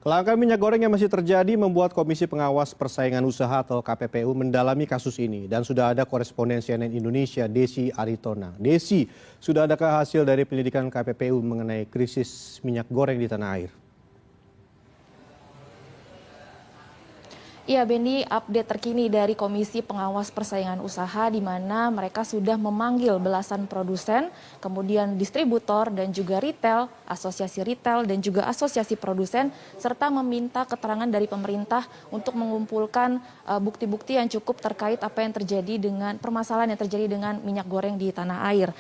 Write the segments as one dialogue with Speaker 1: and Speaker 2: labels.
Speaker 1: Kelangkaan minyak goreng yang masih terjadi membuat Komisi Pengawas Persaingan Usaha atau KPPU mendalami kasus ini. Dan sudah ada koresponden CNN Indonesia, Desi Aritonang. Desi, sudah adakah hasil dari penyelidikan KPPU mengenai krisis minyak goreng di tanah air?
Speaker 2: Iya, Benny, update terkini dari Komisi Pengawas Persaingan Usaha di mana mereka sudah memanggil belasan produsen, kemudian distributor dan juga asosiasi retail dan juga asosiasi produsen, serta meminta keterangan dari pemerintah untuk mengumpulkan bukti-bukti yang cukup terkait apa yang terjadi dengan permasalahan yang terjadi dengan minyak goreng di tanah air.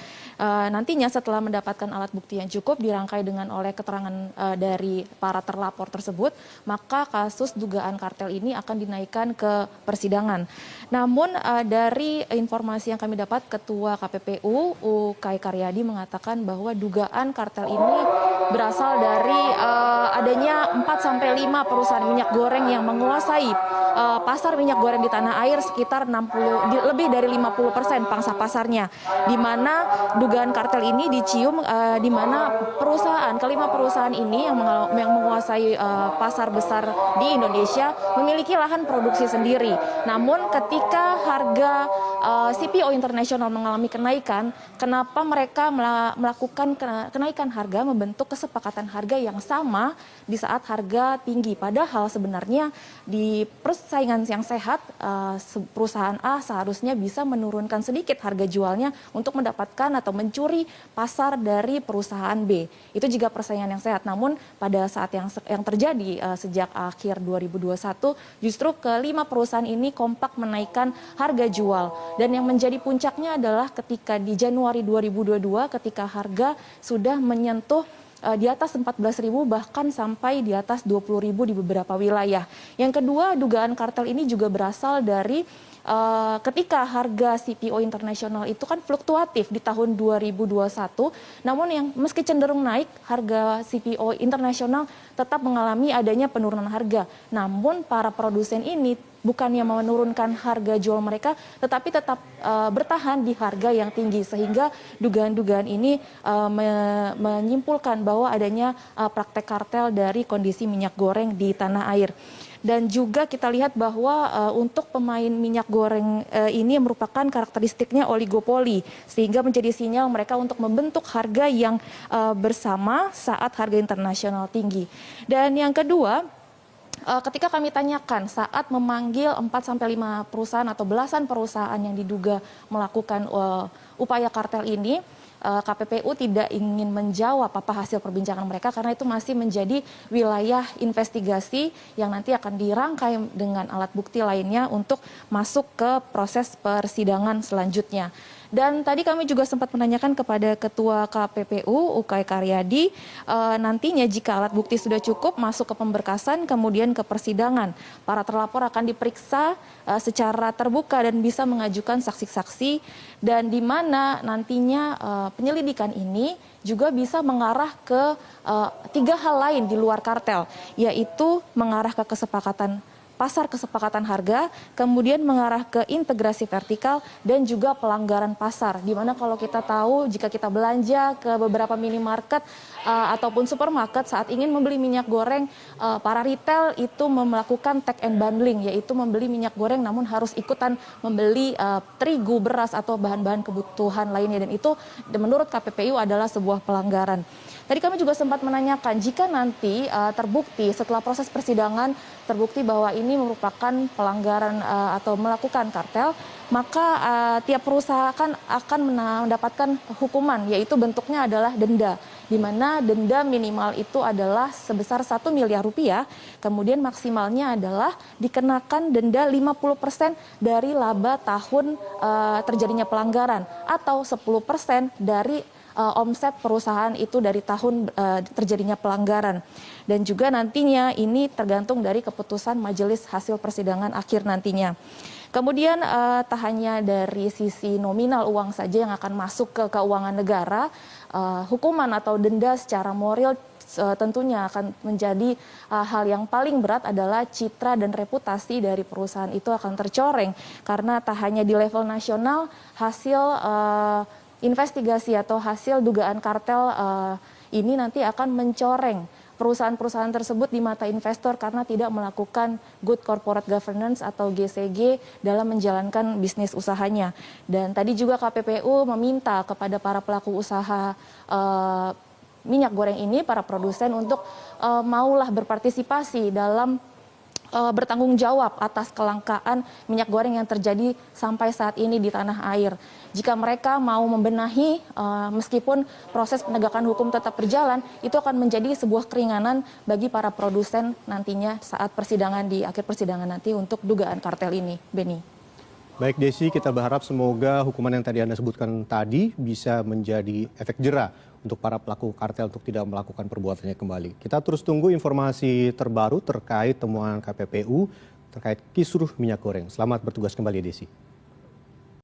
Speaker 2: Nantinya setelah mendapatkan alat bukti yang cukup dirangkai dengan oleh keterangan dari para terlapor tersebut, maka kasus dugaan kartel ini akan dinaikkan ke persidangan. Namun dari informasi yang kami dapat, Ketua KPPU Ukay Karyadi mengatakan bahwa dugaan kartel ini berasal dari adanya 4-5 perusahaan minyak goreng yang menguasai pasar minyak goreng di tanah air sekitar lebih dari 50% pangsa pasarnya, di mana dugaan kartel ini dicium di mana kelima perusahaan ini yang menguasai pasar besar di Indonesia memiliki lahan produksi sendiri. Namun ketika harga CPO internasional mengalami kenaikan, kenapa mereka melakukan kenaikan harga, membentuk kesepakatan harga yang sama di saat harga tinggi. Padahal sebenarnya di persaingan yang sehat, perusahaan A seharusnya bisa menurunkan sedikit harga jualnya untuk mendapatkan atau mencuri pasar dari perusahaan B. Itu jika persaingan yang sehat. Namun pada saat yang terjadi sejak akhir 2021, justru kelima perusahaan ini kompak menaikkan harga jual. Dan yang menjadi puncaknya adalah ketika di Januari 2022 ketika harga sudah menyentuh di atas 14.000 bahkan sampai di atas 20.000 di beberapa wilayah. Yang kedua, dugaan kartel ini juga berasal dari ketika harga CPO internasional itu kan fluktuatif di tahun 2021, namun yang meski cenderung naik, harga CPO internasional tetap mengalami adanya penurunan harga. Namun para produsen ini bukannya menurunkan harga jual mereka, tetapi tetap bertahan di harga yang tinggi, sehingga dugaan-dugaan ini menyimpulkan bahwa adanya praktek kartel dari kondisi minyak goreng di tanah air. Dan juga kita lihat bahwa untuk pemain minyak goreng ini merupakan karakteristiknya oligopoli, sehingga menjadi sinyal mereka untuk membentuk harga yang bersama saat harga internasional tinggi. Dan yang kedua, ketika kami tanyakan saat memanggil 4-5 perusahaan atau belasan perusahaan yang diduga melakukan upaya kartel ini, KPPU tidak ingin menjawab apa hasil perbincangan mereka karena itu masih menjadi wilayah investigasi yang nanti akan dirangkai dengan alat bukti lainnya untuk masuk ke proses persidangan selanjutnya. Dan tadi kami juga sempat menanyakan kepada Ketua KPPU Ukay Karyadi, nantinya jika alat bukti sudah cukup masuk ke pemberkasan kemudian ke persidangan, para terlapor akan diperiksa secara terbuka dan bisa mengajukan saksi-saksi, dan di mana nantinya penyelidikan ini juga bisa mengarah ke 3 hal lain di luar kartel, yaitu mengarah ke kesepakatan harga, kemudian mengarah ke integrasi vertikal dan juga pelanggaran pasar. Di mana kalau kita tahu jika kita belanja ke beberapa minimarket ataupun supermarket saat ingin membeli minyak goreng, para retail itu melakukan take and bundling, yaitu membeli minyak goreng namun harus ikutan membeli terigu, beras atau bahan-bahan kebutuhan lainnya, dan itu menurut KPPU adalah sebuah pelanggaran. Tadi kami juga sempat menanyakan jika nanti terbukti setelah proses persidangan terbukti bahwa ini merupakan pelanggaran atau melakukan kartel, maka tiap perusahaan akan mendapatkan hukuman, yaitu bentuknya adalah denda, di mana denda minimal itu adalah sebesar 1 miliar rupiah, kemudian maksimalnya adalah dikenakan denda 50% dari laba tahun terjadinya pelanggaran atau 10% dari omset perusahaan itu dari tahun terjadinya pelanggaran. Dan juga nantinya ini tergantung dari keputusan majelis hasil persidangan akhir nantinya. Kemudian tak hanya dari sisi nominal uang saja yang akan masuk ke keuangan negara, hukuman atau denda secara moral tentunya akan menjadi hal yang paling berat adalah citra dan reputasi dari perusahaan itu akan tercoreng, karena tak hanya di level nasional hasil investigasi atau hasil dugaan kartel ini nanti akan mencoreng perusahaan-perusahaan tersebut di mata investor karena tidak melakukan good corporate governance atau GCG dalam menjalankan bisnis usahanya. Dan tadi juga KPPU meminta kepada para pelaku usaha minyak goreng ini, para produsen untuk maulah berpartisipasi dalam bertanggung jawab atas kelangkaan minyak goreng yang terjadi sampai saat ini di tanah air. Jika mereka mau membenahi, meskipun proses penegakan hukum tetap berjalan, itu akan menjadi sebuah keringanan bagi para produsen nantinya saat persidangan di akhir persidangan nanti untuk dugaan kartel ini. Beni.
Speaker 1: Baik Desi, kita berharap semoga hukuman yang tadi Anda sebutkan tadi bisa menjadi efek jera untuk para pelaku kartel untuk tidak melakukan perbuatannya kembali. Kita terus tunggu informasi terbaru terkait temuan KPPU terkait kisruh minyak goreng. Selamat bertugas kembali Desi.